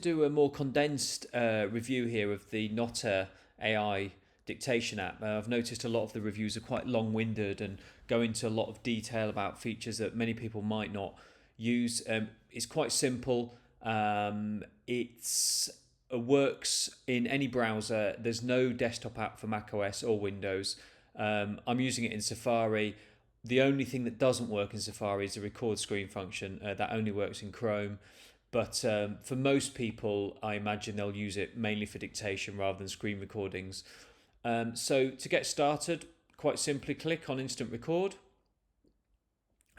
Do a more condensed review here of the Notta AI dictation app. I've noticed a lot of the reviews are quite long-winded and go into a lot of detail about features that many people might not use. It's quite simple. It's works in any browser. There's no desktop app for macOS or Windows. I'm using it in Safari. The only thing that doesn't work in Safari is the record screen function. That only works in Chrome. But for most people, I imagine they'll use it mainly for dictation rather than screen recordings. So to get started, quite simply click on Instant Record.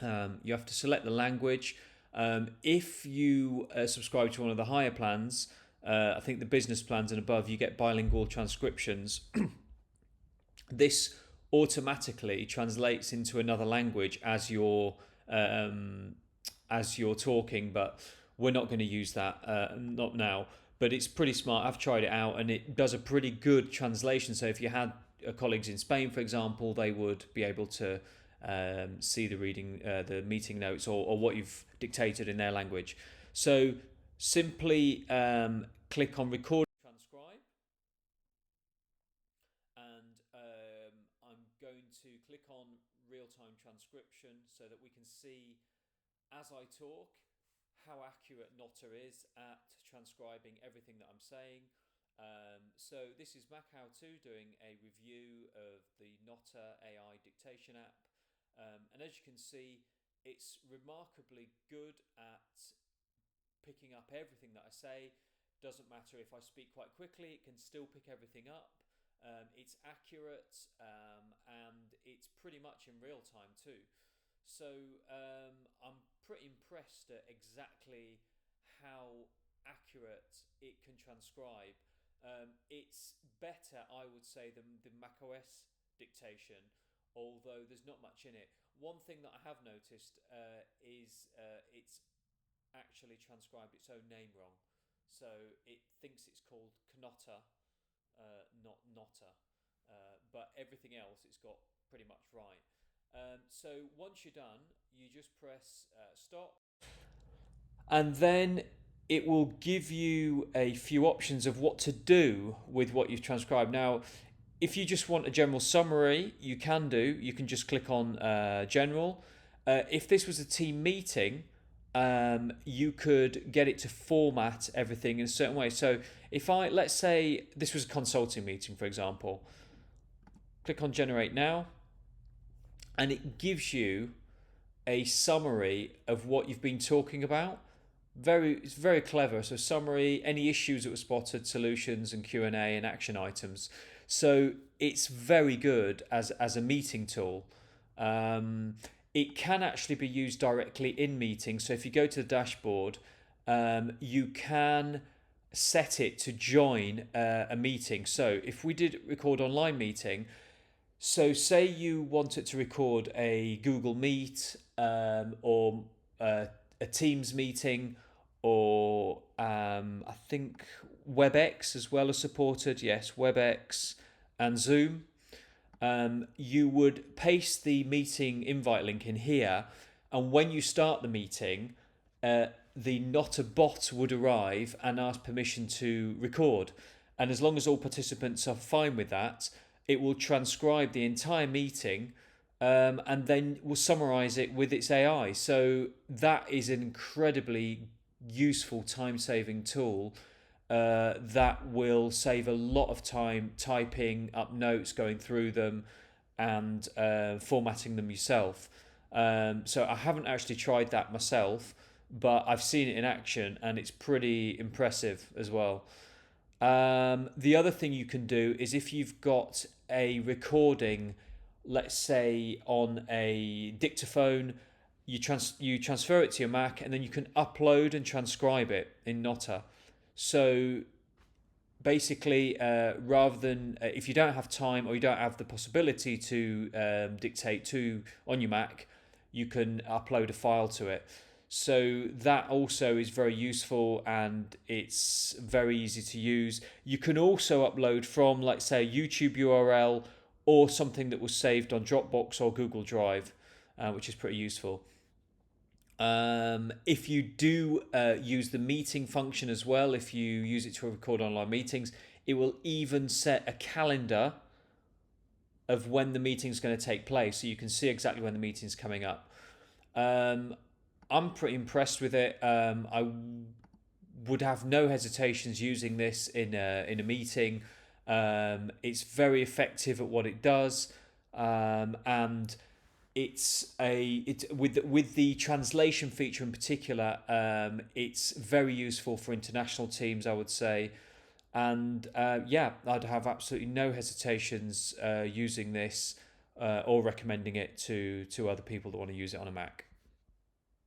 You have to select the language. If you subscribe to one of the higher plans, I think the business plans and above, you get bilingual transcriptions. This automatically translates into another language as you're talking, but we're not going to use that, not now. But it's pretty smart. I've tried it out, and it does a pretty good translation. So if you had colleagues in Spain, for example, they would be able to see the reading, the meeting notes, or what you've dictated in their language. So simply click on Record Transcribe, and I'm going to click on Real-time Transcription so that we can see as I talk how accurate Notta is at transcribing everything that I'm saying. So this is Mac How To doing a review of the Notta AI dictation app. And as you can see, it's remarkably good at picking up everything that I say. Doesn't matter if I speak quite quickly, it can still pick everything up. It's accurate, and it's pretty much in real time too. So I'm pretty impressed at exactly how accurate it can transcribe. It's better, I would say, than the macOS dictation, although there's not much in it. One thing that I have noticed is it's actually transcribed its own name wrong. So it thinks it's called Knotta, not Notta. But everything else it's got pretty much right. So once you're done, you just press stop, and then it will give you a few options of what to do with what you've transcribed. Now, if you just want a general summary, you can do. You can just click on general. If this was a team meeting, you could get it to format everything in a certain way. So let's say this was a consulting meeting, for example, click on generate now, and it gives you a summary of what you've been talking about. It's very clever. So summary, any issues that were spotted, solutions and Q&A and action items. So it's very good as a meeting tool. It can actually be used directly in meetings. So if you go to the dashboard, you can set it to join a meeting. So if we did record online meeting, so say you wanted to record a Google Meet, or a Teams meeting, or I think WebEx as well as supported. Yes, WebEx and Zoom. You would paste the meeting invite link in here, and when you start the meeting, the Notta bot would arrive and ask permission to record. And as long as all participants are fine with that, it will transcribe the entire meeting, and then will summarize it with its AI. So that is an incredibly useful time-saving tool that will save a lot of time typing up notes, going through them, and formatting them yourself. So I haven't actually tried that myself, but I've seen it in action, and it's pretty impressive as well. The other thing you can do is if you've got a recording, let's say on a dictaphone, you transfer it to your Mac, and then you can upload and transcribe it in Notta. So basically, rather than if you don't have time or you don't have the possibility to dictate to on your Mac, you can upload a file to it. So that also is very useful, and it's very easy to use. You can also upload from, let's say, a YouTube URL or something that was saved on Dropbox or Google Drive, which is pretty useful. If you do use the meeting function as well, if you use it to record online meetings, it will even set a calendar of when the meeting's going to take place, so you can see exactly when the meeting's coming up. I'm pretty impressed with it. I would have no hesitations using this in a meeting. It's very effective at what it does, and with the translation feature in particular. It's very useful for international teams, I would say. And yeah, I'd have absolutely no hesitations using this or recommending it to other people that want to use it on a Mac.